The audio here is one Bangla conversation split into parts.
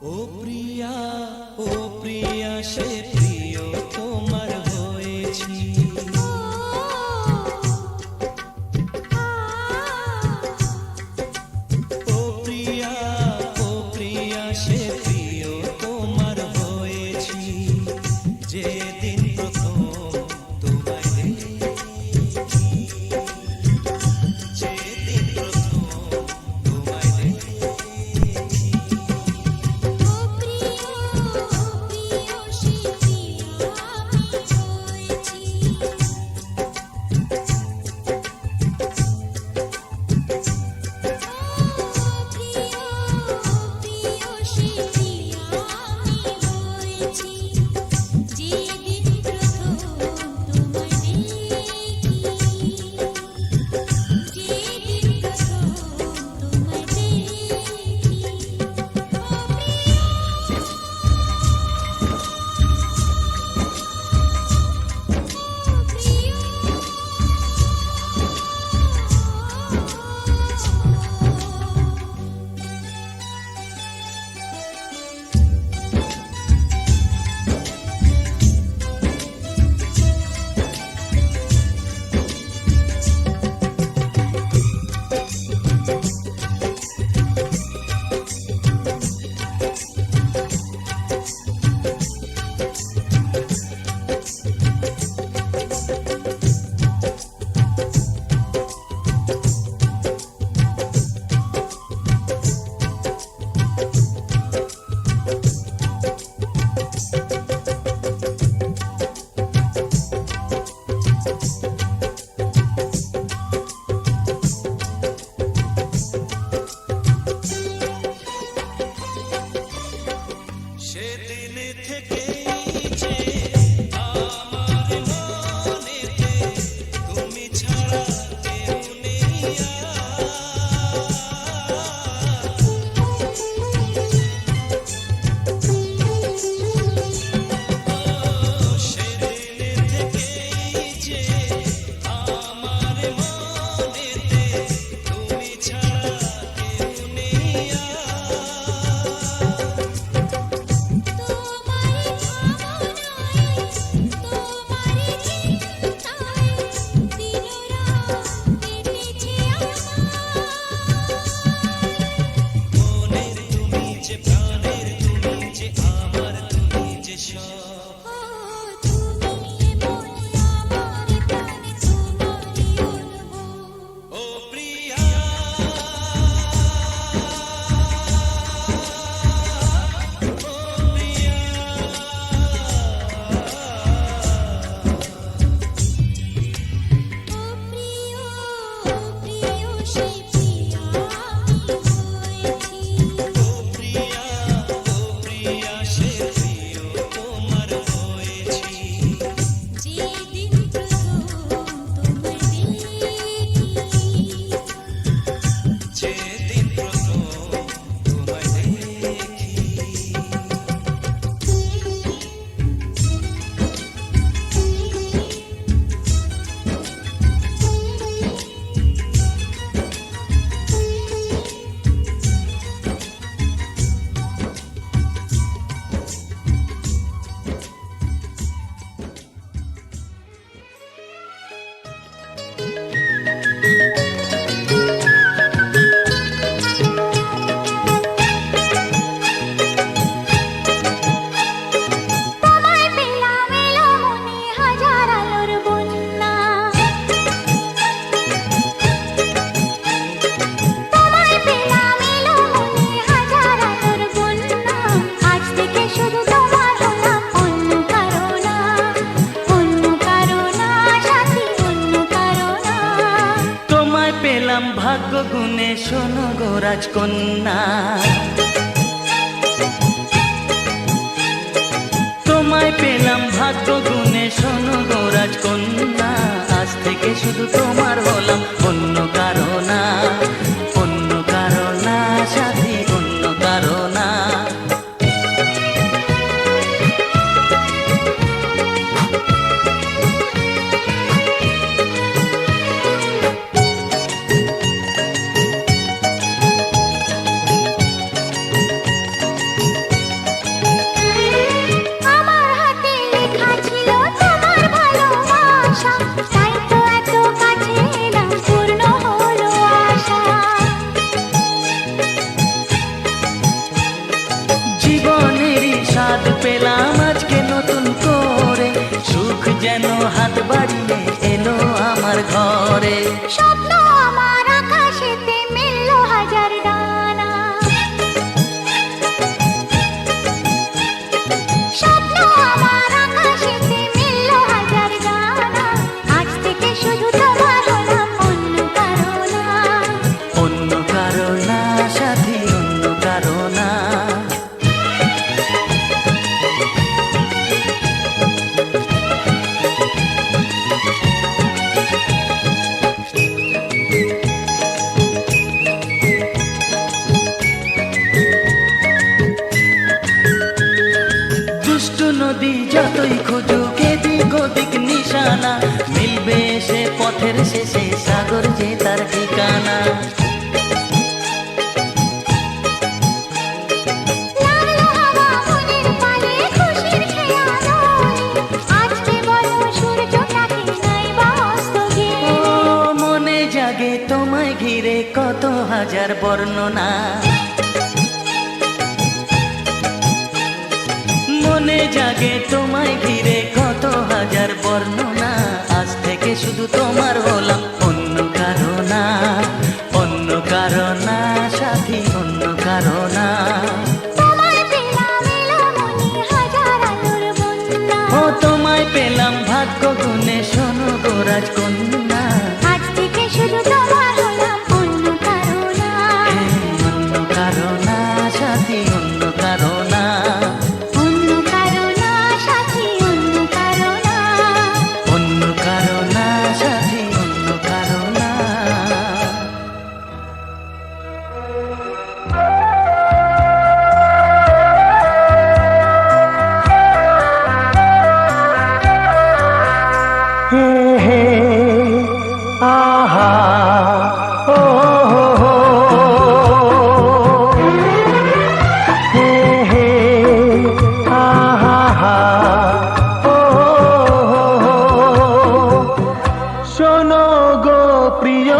ও প্রিয়া, ও প্রিয়া, সে প্রিয় তোমার হয়েছি। ও প্রিয়া, ও প্রিয়া, সে প্রিয় তোমার হয়েছি। যেদিন প্রথম তোমায় দেখি, যেদিন প্রথম তোমায় দেখি। ও প্রিয়, ও প্রিয়, সে প্রিয় আমি হয়েছি। ও প্রিয়, ও প্রিয়, সে প্রিয় আমি হয়েছি। যেদিন প্রথম তোমায় দেখি, যেদিন প্রথম তোমায় দেখি। সেদিন থেকেই যে আমার মনেতে তুমি ছাড়া কেউ নেই আর। সেদিন থেকেই যে আমার মনেতে তুমি ছাড়া কেউ নেই আর। তোমারি ভাবনায়, তোমারি চিন্তায় দিনরাত কেটেছে মনের তুমি যে, প্রাণের তুমি যে, আমার তুমি যে সব। আমার। তুমি মনে আমার প্রাণে তোমারই অনুভব। ও প্রিয়া, ও প্রিয়া, ও প্রিয়, ও প্রিয়, সে প্রিয় আমি হয়েছি। ও প্রিয়া, ও প্রিয়া, সে প্রিয় তোমার হয়েছি। যেদিন প্রথম তোমায় দেখি, যেদিন প্রথম তোমায় দেখি। তোমায় পেলাম এলো মনে হাজার আলোর বন্যা। তোমায় পেলাম এলো মনে হাজার আলোর বন্যা। আজ থেকে শুধু তোমার হলাম, অন্য কারো না, অন্য কারো না, সাথী অন্য কারো না। তোমায় পেলাম ভাগ্য গুণে, শোনো গো রাজকন্যা। তোমায় পেলাম ভাগ্য গুণে, শোনো গো রাজকন্যা। আজ থেকে শুধু তোমার হলাম, অন্য কারো না, অন্য কারো না, সাথী অন্য কারো না। জীবনেরই স্বাদ পেলাম আজকে নতুন করে, সুখ যেন হাত বাড়িয়ে এলো আমার ঘরে। স্বপ্ন আমার আকাশেতে মেললো হাজার ডানা, স্বপ্ন আমার আকাশেতে মেললো হাজার ডানা। আজ থেকে শুধু তোমার হলাম, অন্য কারো না। অন্য কারো না সাথী, অন্য কারো না। দুষ্টু নদী যতই খুঁজুক এদিক ওদিক নিশানা, মিলবে সে পথের শেষে সাগর যে তার ঠিকানা। লাগলো হাওয়া মনের পালে খুশির খেয়ালনে, আজকে বলো সূর্যটাকে নাই বা অস্ত ও গিয়ে। মনে জাগে তোমায় ঘিরে কত হাজার বর্ণনা, মনে জাগে তোমায় ঘিরে কত হাজার বর্ণনা। আজ থেকে শুধু তোমার হলাম, অন্য কারো না। অন্য কারো না সাথী, অন্য কারো না। তোমায় পেলাম এলো মনে হাজার আলোর বন্যা, ও তোমায় পেলাম ভাগ্য গুণে, শোনো গো রাজকন্যা। আজ থেকে শুধু তোমার হলাম, অন্য কারো না। অন্য কারো না সাথী, অন্য কারো না। অন্য কারো না সাথী, অন্য কারো না। অন্য কারো না সাথী, অন্য কারো না। হে হে আহা ও হো হো। হে হে আহা ও হো হো। শোনো গো প্রিয়,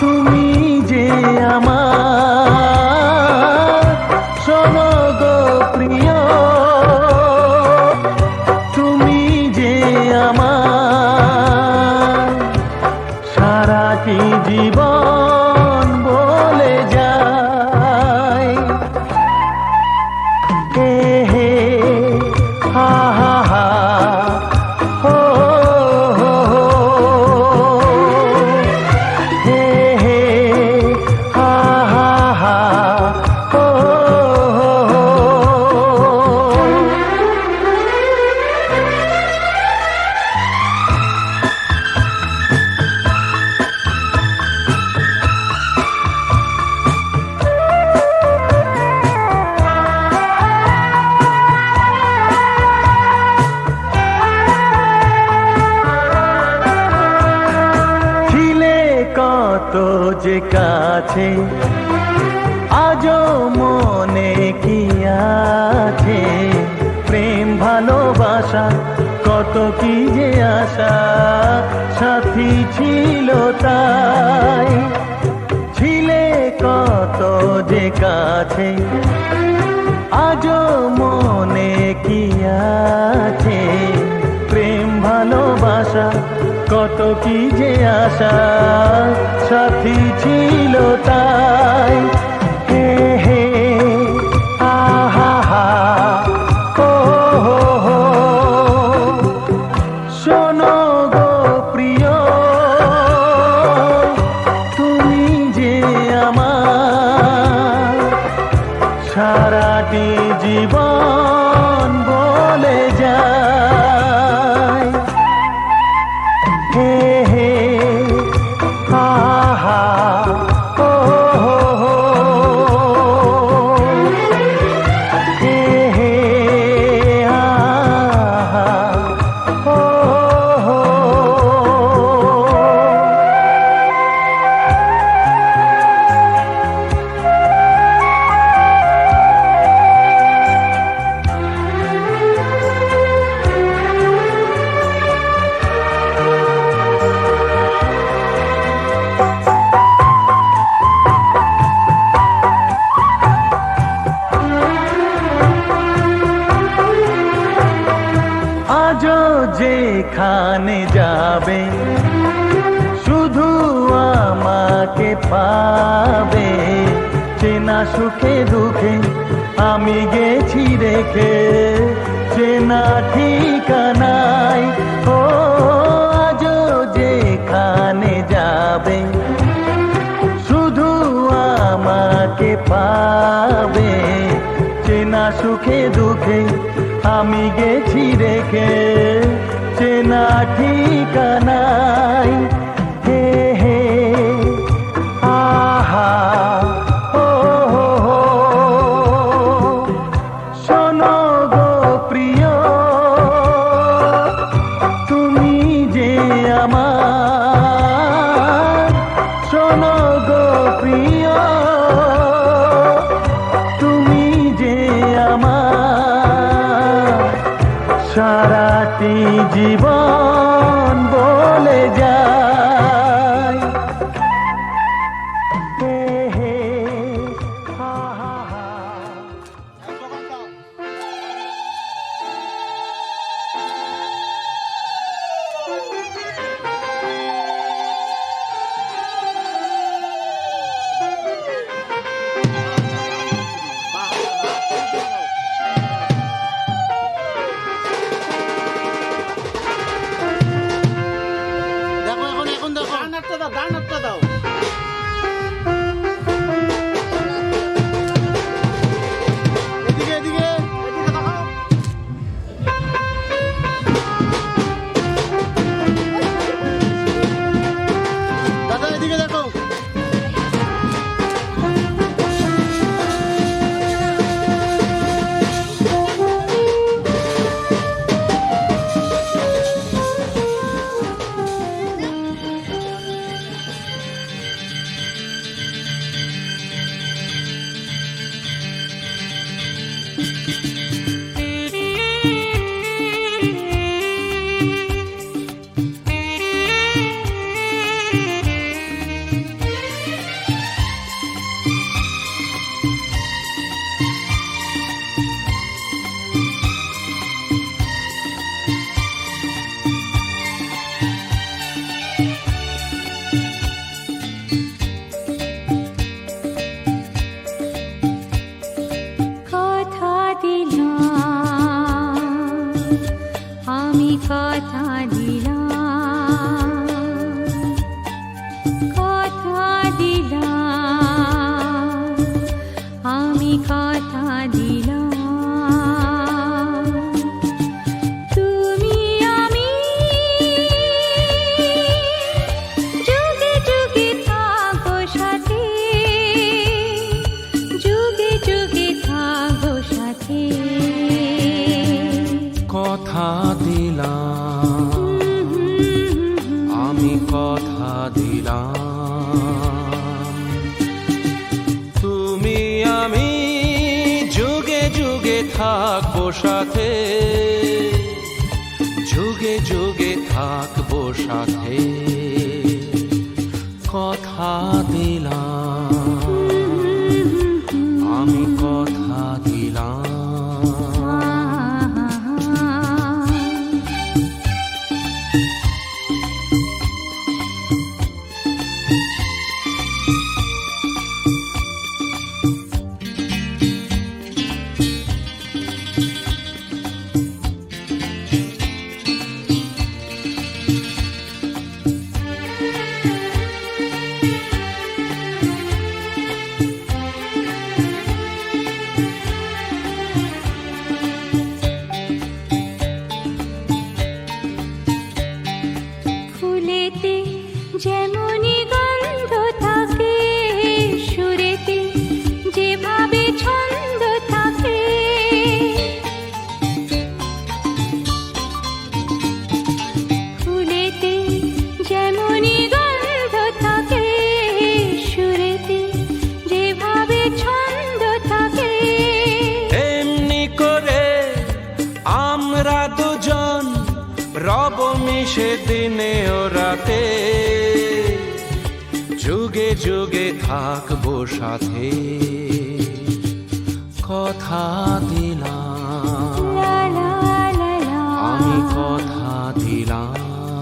তুমি যে আমার। শোনো গো প্রিয়, তুমি যে আমার। সারাটি জীবন বলে যায়, হে হে হা হা হা হো হো হো। হে হে হা হা হা হো হো হো। ছিলে কত যে কাছে, আজও মনে কি আছে। প্রেম ভালোবাসা কত কি যে আশা, সাথী ছিল তাই। ছিলে কত যে কাছে, আজও মনে কি আছে। প্রেম ভালোবাসা কত কি যে আশা, সাথী ছিল তাই। হে হে আহা হা ও হো হো। শোনো গো প্রিয়, তুমি যে আমার। সারাটি জীবন বলে যায়, হে হে আহা ও হো হো। হে হে আহা ও হো হো। যেখানে যাবে শুধু আমাকে পাবে। চেনা সুখে দুঃখে আমি গেছি রেখে চেনা ঠিকানায়। ও আজও যেখানে যাবে শুধু আমাকে পাবে। চেনা সুখে দুঃখে আমি গেছি রেখে চেনা ঠিকানায়। হে হে আহা ও হো হো। শোনো গো প্রিয় তুমি যে আমার। শোনো গো প্রিয় তুমি যে আমার। সারাটি জীবন বলে যায় হে হে হা হা হা। দেখো এখন দেখো গান একটা দাও এদিকে এদিকে এদিকে দেখাও। দাদা এদিকে দেখো। কথা দিলাম আমি কথা দিলাম। কথা দিলাম আমি কথা দিলাম। তুমি আমি যুগে যুগে থাকবো সাথে। যুগে যুগে থাকবো সাথে। কথা দিলাম আমি কথা দিলাম। তুমি আমি যুগে যুগে থাকবো সাথে। যুগে যুগে থাকবো সাথে। কথা দিলাম আমি কথা দিলাম। ফুলেতে যেমনি গন্ধ থাকে সুরেতে যেভাবে ছন্দ থাকে। ফুলেতে যেমনি গন্ধ থাকে সুরেতে যেভাবে ছন্দ থাকে। এমনি করে আমরা দুজন রব মিশে দিনে ও রাতে। যুগে যুগে থাকবো সাথে। কথা দিলাম লা লা লা লা। আমি কথা দিলাম।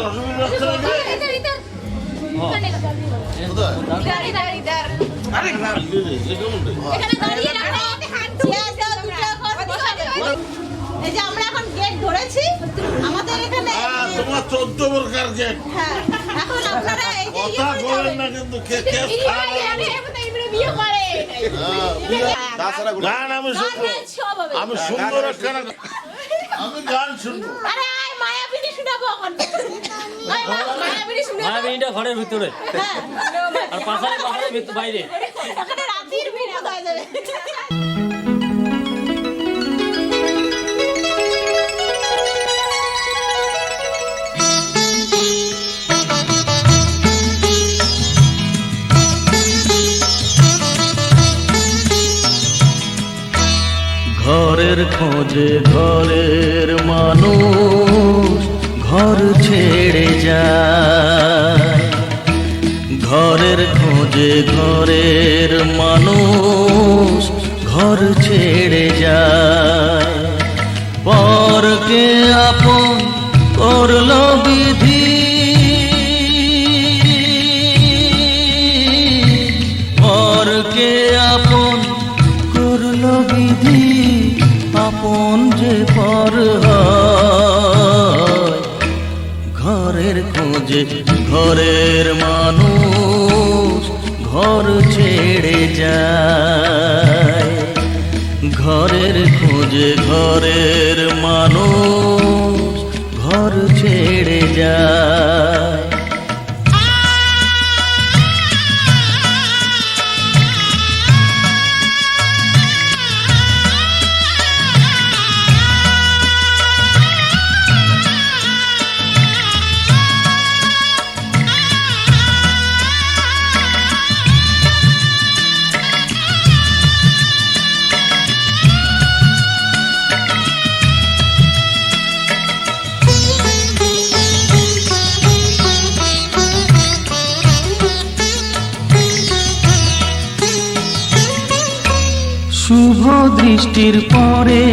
অসুবিধা হচ্ছে নাকি? আরে না, এই কেমন রে? এই যে আমরা এখন গেট ধরেছি আমাদের এখানে তোমার 14 প্রকার গেট। হ্যাঁ এখন আপনারা এই যে কথা বলেন না কিন্তু কে কে গান আমি শুনবো, আমি সুন্দর একখানা আমি গান শুনবো। আরে আয় মায়াবিনী শোনাবো এখন আয় মায়াবিনী শোনাবো মায়াবিনীটা ঘরের ভিতরে হ্যাঁ আর পাশাপাশি ভিতরে বাইরে এখানে রাতের বিনোদ হয়ে যাবে ঘরের খোঁজে ঘরের মানুষ ঘর ছেড়ে যায়, ঘরের খোঁজে ঘরের মানুষ ঘর ছেড়ে যায়, পরকে আপন করলো বিধি, পরকে আপন করলো বিধি, আপন যে পর হয়। ঘরের খোঁজে ঘরের মানুষ ঘর ছেড়ে যায়, ঘরের খোঁজে ঘরের মানুষ ঘর ছেড়ে যায়। শুভ দৃষ্টির পরে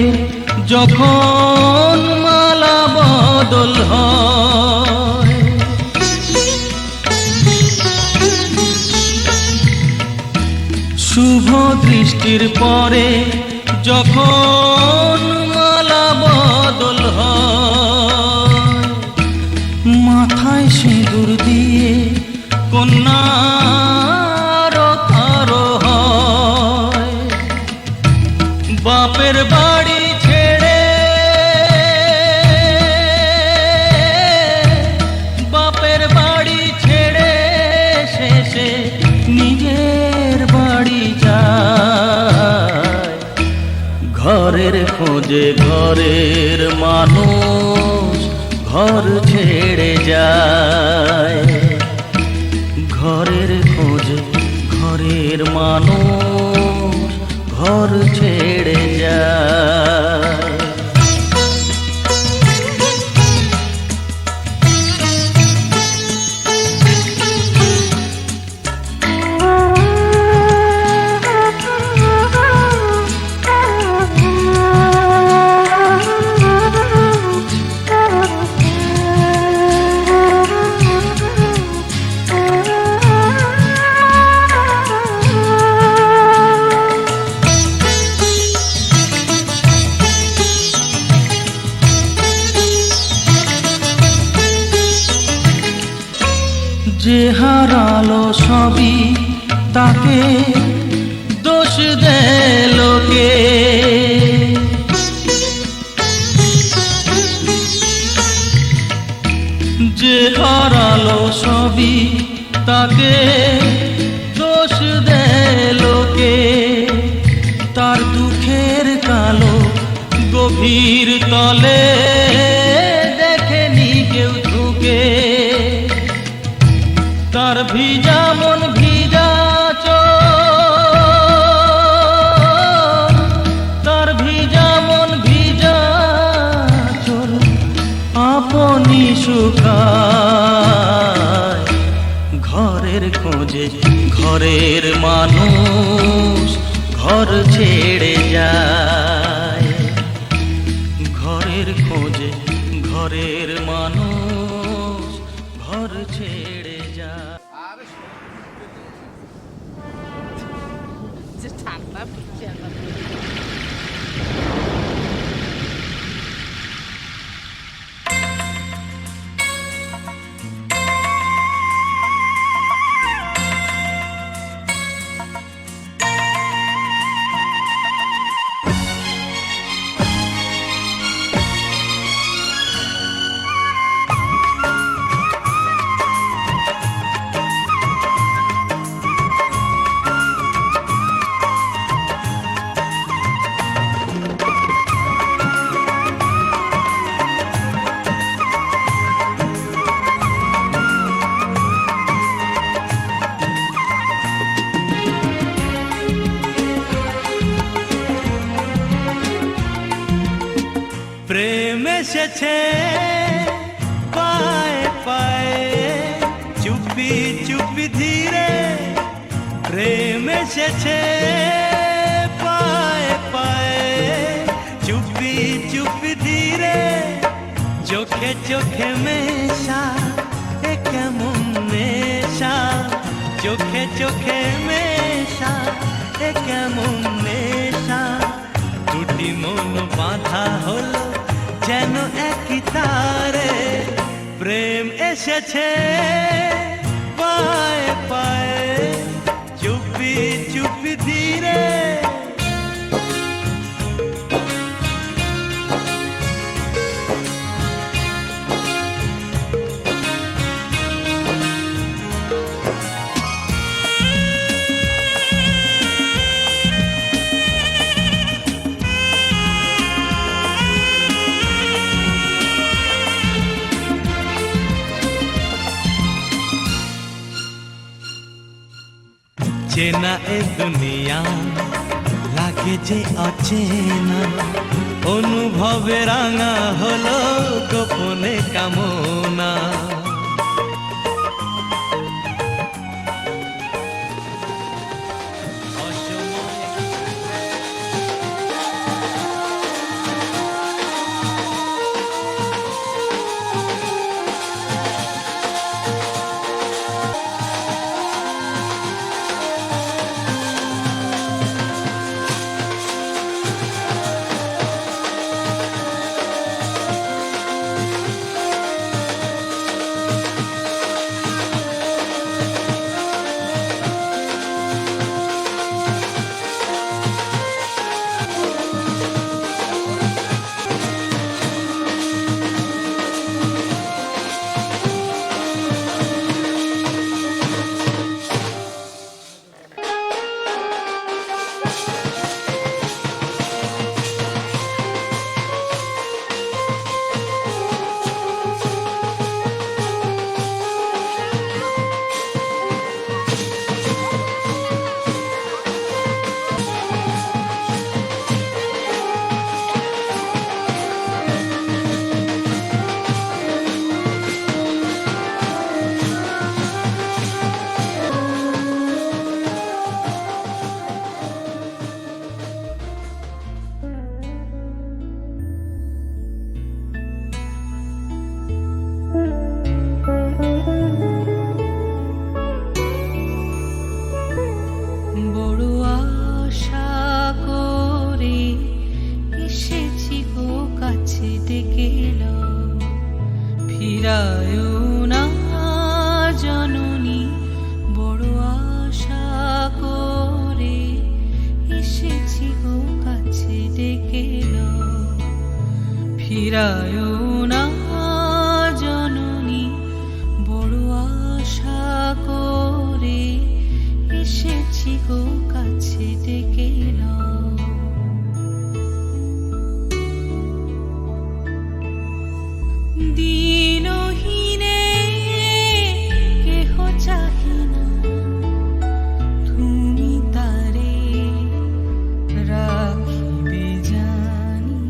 যখন মালা বদল হয়, শুভ দৃষ্টির পরে যখন মালা বদল হয়, মাথায় সিঁদুর দিয়ে কন্যা বাপের বাড়ি ছেড়ে, বাপের বাড়ি ছেড়ে শেষে নিজের বাড়ি যায়, ঘরের খোঁজে ঘরের মানুষ ঘর ছেড়ে যায়, ঘরের খোঁজে ঘরের মানুষ ঘর ছেড়ে যায়। যে হারালো সবই তাকে দোষ দেয় লোকে, যে হারালো সবই তাকে দোষ দেয় লোকে, তার দুঃখের কালো গভীর তলে দেখেনি কেউ ঝুঁকে, তার ভিজা মন ভিজা চোখ, তার ভিজা মন ভিজা চোখ আপনি শুকায়, ঘরের খোঁজে ঘরের মানুষ ঘর ছেড়ে যায়, ঘরের খোঁজে ঘরের মানুষ ছেড়ে যা। যে ঠান্ডা পড়ছে আমার। প্রেম এসেছে পায়ে পায়ে চুপি চুপি ধীরে, প্রেম এসেছে পায়ে পায়ে চুপি চুপি ধীরে, চোখে চোখে মেশা এ কেমন নেশা, চোখে চোখে মেশা এ কেমন নেশা, দুটি মন বাঁধা হলো যেন একই তারে, প্রেম এসেছে পায়ে পায়ে চুপি চুপি ধীরে। চেনা এ দুনিয়া লাগে যে অচেনা, অনুভবে রাঙা হলো গোপনে কামনা। ফিরায়ো না জননী, বড় আশা করে এসেছি গো কাছে ডেকে নাও। দিনহীনে কেহ চাহি না, তুমি তারে রাখিবে জানি।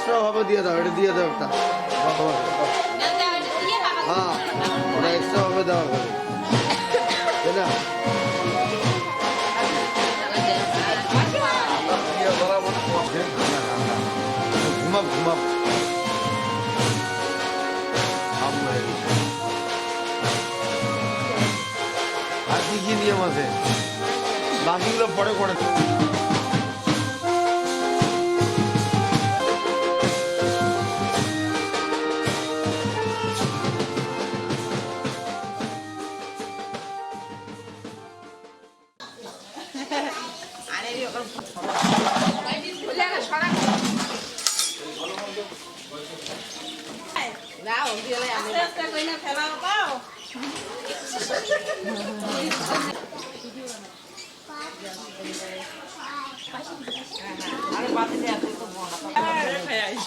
এক্সট্রা ভাবে দিয়ে দাও, এটা দিয়ে দাও একটা। হ্যাঁ, ওটা এক্সট্রা ভাবে দেওয়া হবে, তাই না? ঘুমাব ঘুমাব। আর কি কি নিয়ম আছে বাকিগুলো পরে করে।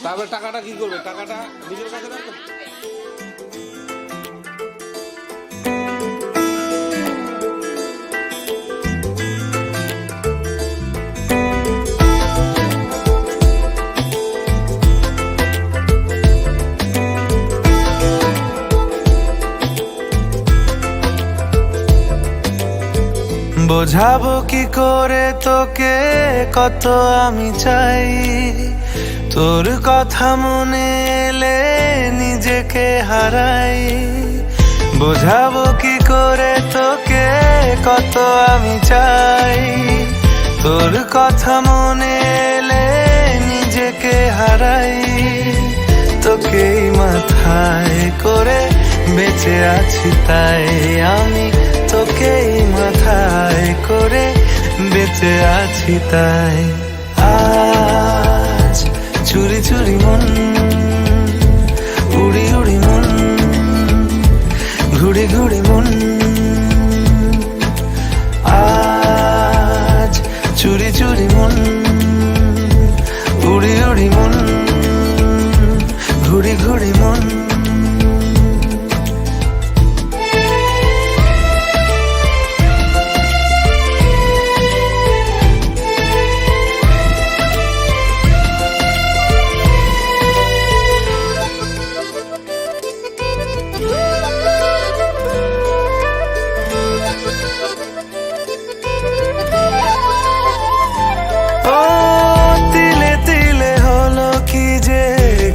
তারপরে টাকাটা কি করবে? টাকাটা নিজের কাছে রাখবে? বোঝাবো কি করে তোকে কত আমি চাই, তোর কথা মনে এলে নিজেকে হারাই। বোঝাবো কি করে তোকে কত আমি চাই, তোর কথা মনে এলে নিজেকে হারাই। তোকেই মাথায় করে বেঁচে আছি তাই আমি, তোকেই মাথায় করে বেঁচে আছি তাই। আজ চুরি চুরি মন, উড়ি উড়ি মন, ঘুড়ি ঘুড়ি মন। আজ চুরি চুরি মন, উড়ি উড়ি মন, ঘুড়ি ঘুড়ি মন।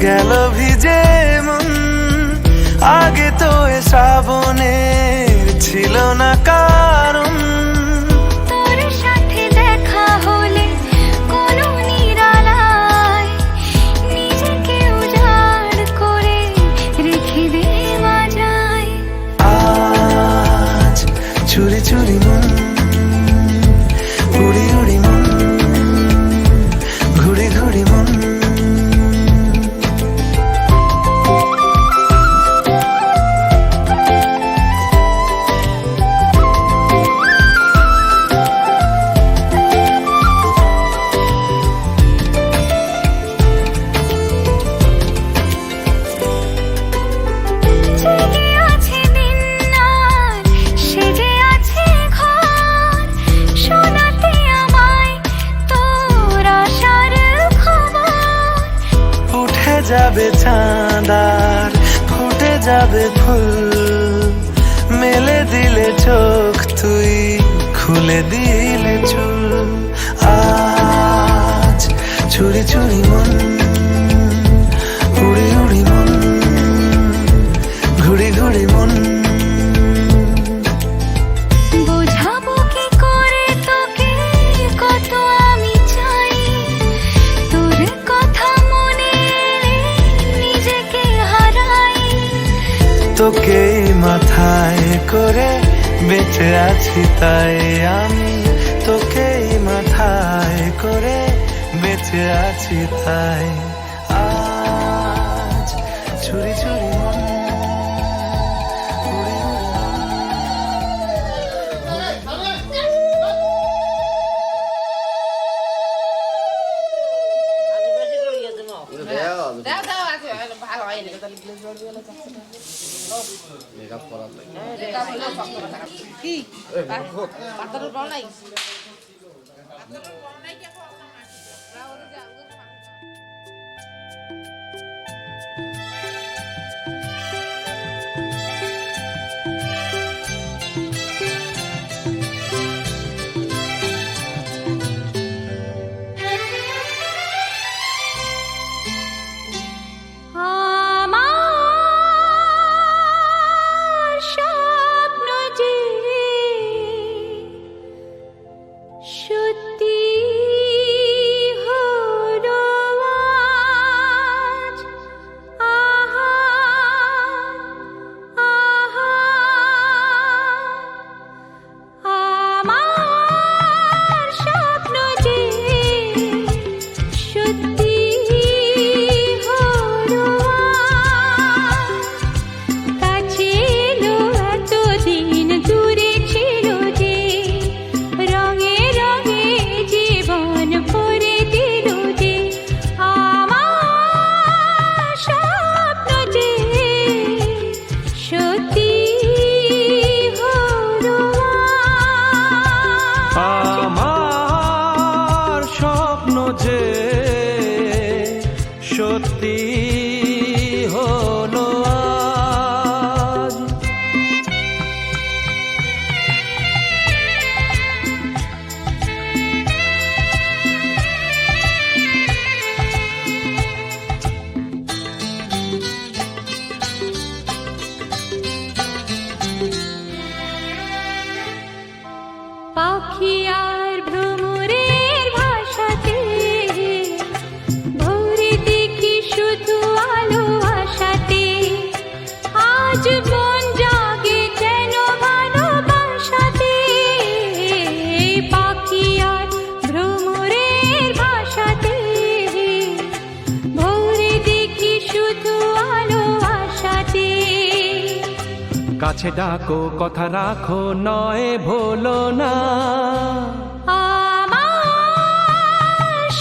গেল ভিজে মন, আগে তো এ শ্রাবণের ছিল না কারণ। তোর সাথে দেখা হলে কোনো নিরালায় নিজেকে উজাড় করে রেখে দেওয়া যায়। আজ চুরি চুরি মন, উড়ি উড়ি মন, ঘুড়ি ঘুড়ি মন। যাবে চাঁদার ফুটে যাবে ফুল, মেলে দিলে চোখ তুই খুলে দিলে চুল। আজ চুরি চুরি মন, উড়ি উড়ি মন, ঘুড়ি ঘুড়ি মন। বোঝাবো কি করে তোকে কত আমি চাই, তোর কথা মনে নিজেকে হারাই। তোকে মাথায় করে বেঁচে আছি তাই আমি, তোকে মাথায় করে বেঁচে আছি তাই। আজ চুরি চুরি মন, উড়ি উড়ি মেকআপ করা কি পাতার বল নাই পাখি আর ভ্রমরের ভাষাতে ভোরে দেখি শুধু আলো আশাতে আজ মন জাগে যেন ভালোবাসাতে পাখি আর ভ্রমরের ভাষাতে ভোরে দেখি শুধু আলো আশাতে কাছে ডাকো কথা রাখো নয় ভোলো না আমার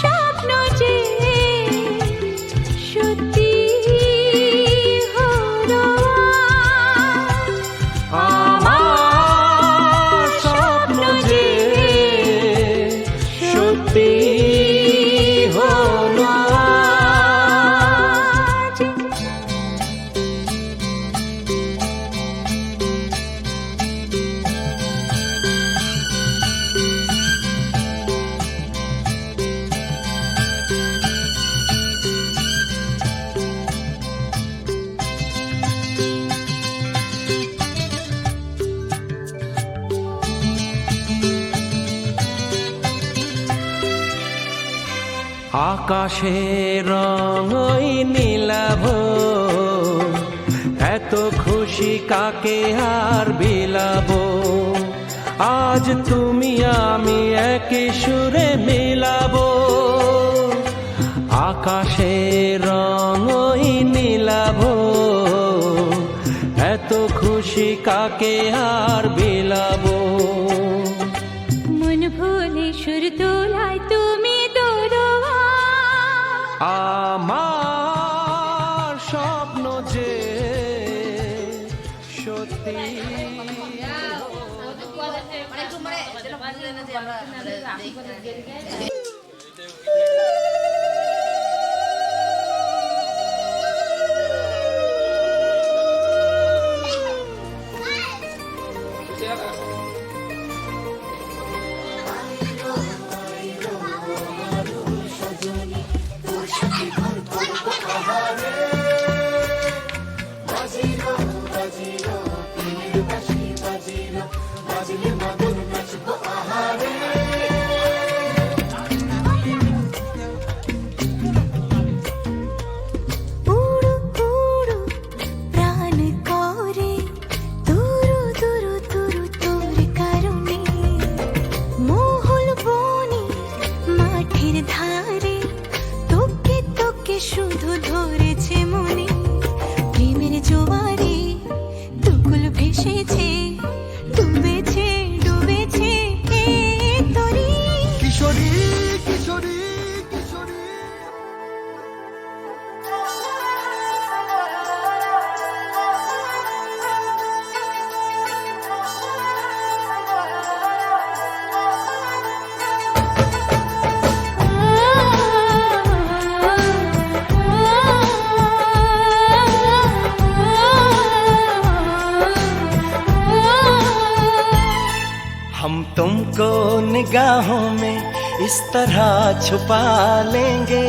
স্বপ্ন যে সত্যি হলো আমার স্বপ্ন যে সত্যি হলো আজ। আকাশের রং ওই নীলাভ এত খুশি কাকে আর বিলাবো আজ তুমি আমি একই সুরে মিলাবো আকাশের রং ওই নীলাভ এত খুশি কাকে আর বিলাবো মন ভুলে সুর তোলায় তুমি দোরোয়া আমার স্বপ্ন যে সত্যি উড়ু উড়ু প্রাণ করে দুরু দুরু দুরু তোর কারণে মহুল বনে মাঠের ধারে তোকে তোকে শুধু ধরেছে মনে প্রেমের জোয়ারে দুকুল ভেসেছে ডুবেছে ডুবেছে এ তরি কিশোরী কিশোরী কিশোরী हम तुमको निगाहों में इस तरह छुपा लेंगे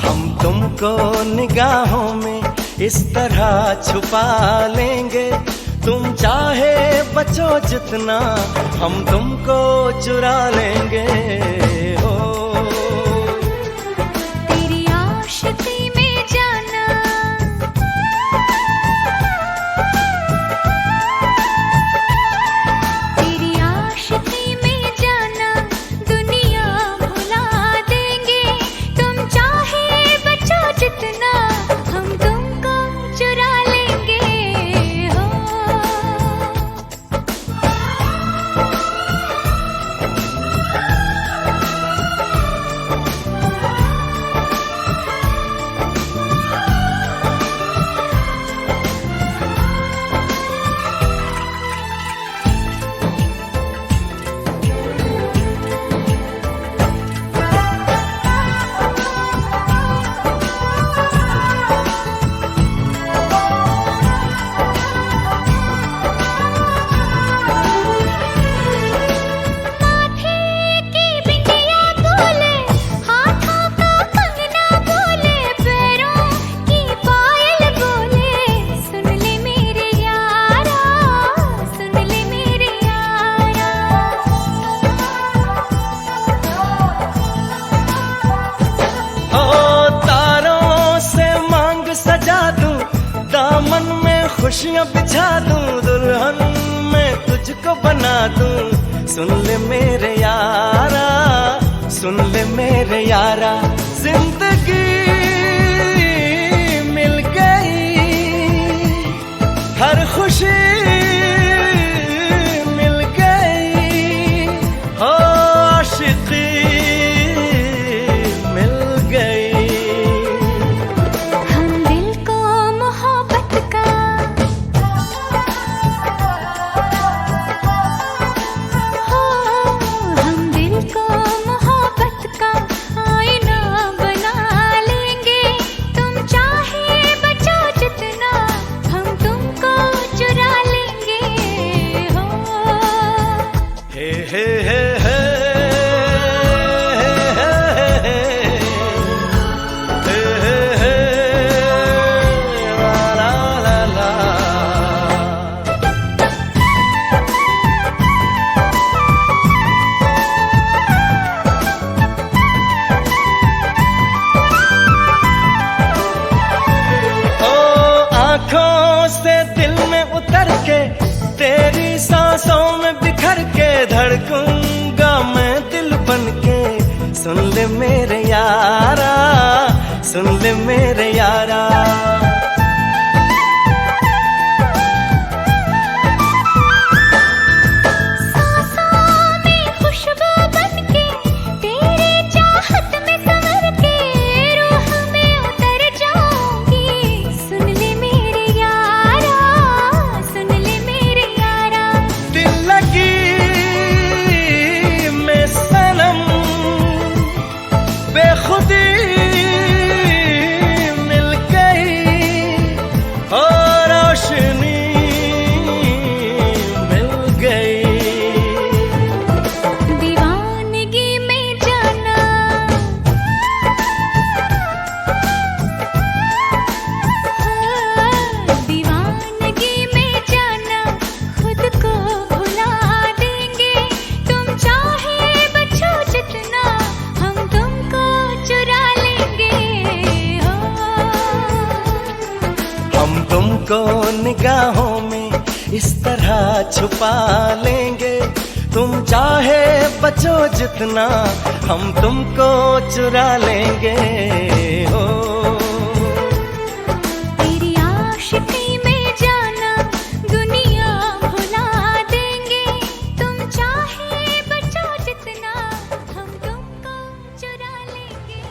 हम तुमको निगाहों में इस तरह छुपा लेंगे तुम चाहे बचो जितना हम तुमको चुरा लेंगे हो तेरी आशिकी में जाना तेरी आशिकी में जाना दुनिया भुला देंगे तुम चाहे बचो जितना हम तुमको चुरा लेंगे हो दामन में खुशियां बिछा दूं, दुल्हन मैं तुझको बना दूं। सुन ले मेरे यारा, सुन ले मेरे यारा, जिंदगी मिल गई, हर खुशी मिल गई, हो आशिकी मिल गई। हम दिल को मोहब्बत का हो, हम दिल को मोहब्बत का आईना बना लेंगे। तुम चाहे बचो जितना, हम तुमको चुरा लेंगे हो। हे हे हे हे तेरी सांसों में बिखर के धड़कूंगा मैं दिल बन के। सुन ले मेरे यारा, सुन ले मेरे यारा, सांसों में खुशबू बन के, तेरी चाहत में संवर के, रूह में उतर जाऊंगी। सुन ले मेरे यारा, सुन ले मेरे यारा, दिल लगी में सनम बेखुदी मिल गई, और रोशनी मिल गई। दीवानगी में जाना, दीवानगी में जाना, खुद को भुला देंगे। तुम चाहे बचो जितना, हम तुमको चुरा लेंगे हो। हम तुमको निगाहों में इस तरह छुपा लेंगे। तुम चाहे बचो जितना, हम तुमको चुरा लेंगे हो। तेरी आशिकी में जाना, दुनिया भुला देंगे। तुम चाहे बचो जितना, हम तुमको चुरा लेंगे।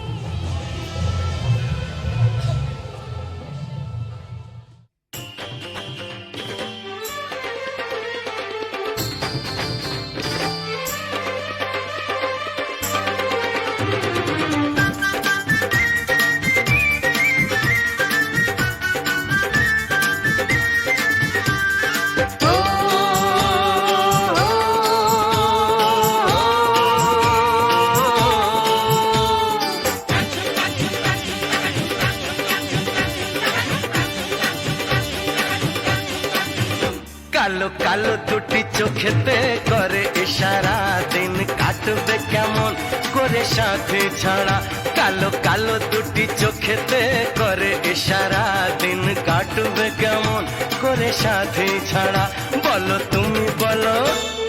কালো কালো দুটি চোখেতে করে ইশারা, দিন কাটবে কেমন করে সাথে ছাড়া। কালো কালো দুটি চোখেতে করে ইশারা, দিন কাটবে কেমন করে সাথে ছাড়া। বলো তুমি বলো,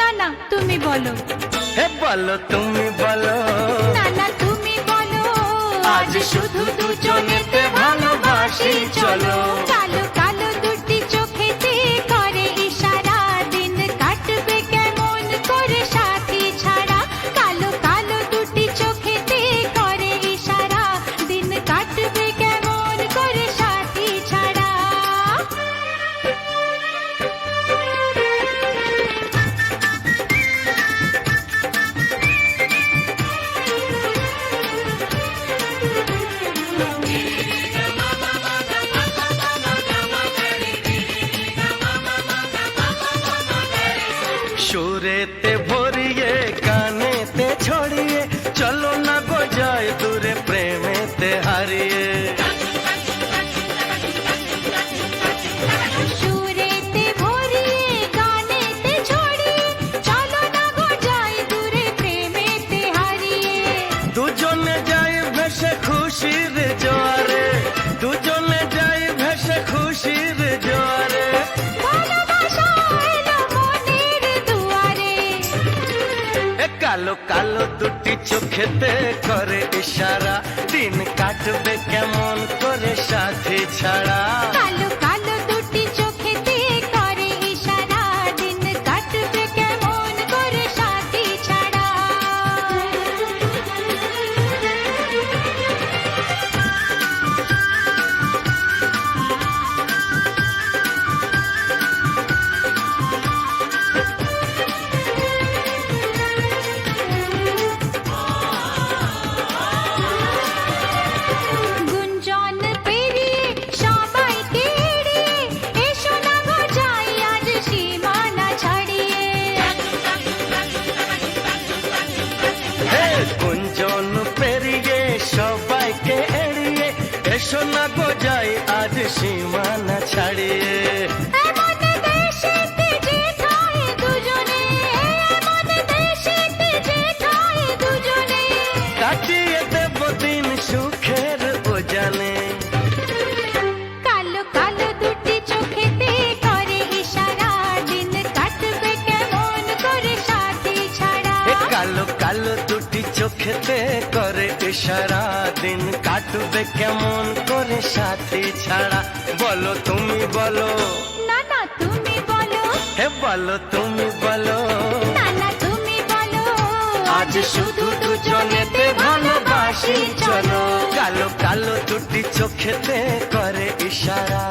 না না তুমি বলো, হে বলো তুমি বলো, না না তুমি বলো। আজ শুধু দুজনেতে ভালোবাসি চলো। কালো কালো দুটি চোখেতে করে ইশারা, দিন কাটবে কেমন করে সাথী ছাড়া। কালো কালো দুটি চোখেতে করে ইশারা, দিন কাটবে কেমন করে সাথী ছাড়া। চোখেতে করে ইশারা দিন কাটবে কেমন করে সাথী ছাড়া কালো কালো দুটি চোখেতে করে ইশারা দিন কাটবে কেমন করে সাথী ছাড়া গুঞ্জন পেরিয়ে সবাইকে এড়িয়ে এসো না গো যাই আজ সীমানা ছাড়িয়ে হে গুঞ্জন পেরিয়ে সবাইকে এড়িয়ে এসো না গো যাই আজ সীমানা ছাড়িয়ে এমন দেশেতে যেথায় দুজনে এমন দেশেতে যেথায় দুজনে কাটিয়ে দেব দিন সুখের ওজানে কালো কালো দুটি চোখেতে করে ইশারা দিন কাটবে কেমন করে সাথী ছাড়া এ কালো কালো দুটি চোখেতে করে ইশারা দিন কাটবে কেমন করে সাথী ছাড়া বলো তুমি বলো না না তুমি বলো হে বলো তুমি বলো না না তুমি বলো আজ শুধু দুজনেতে ভালোবাসি চলো কালো কালো দুটি চোখেতে করে ইশারা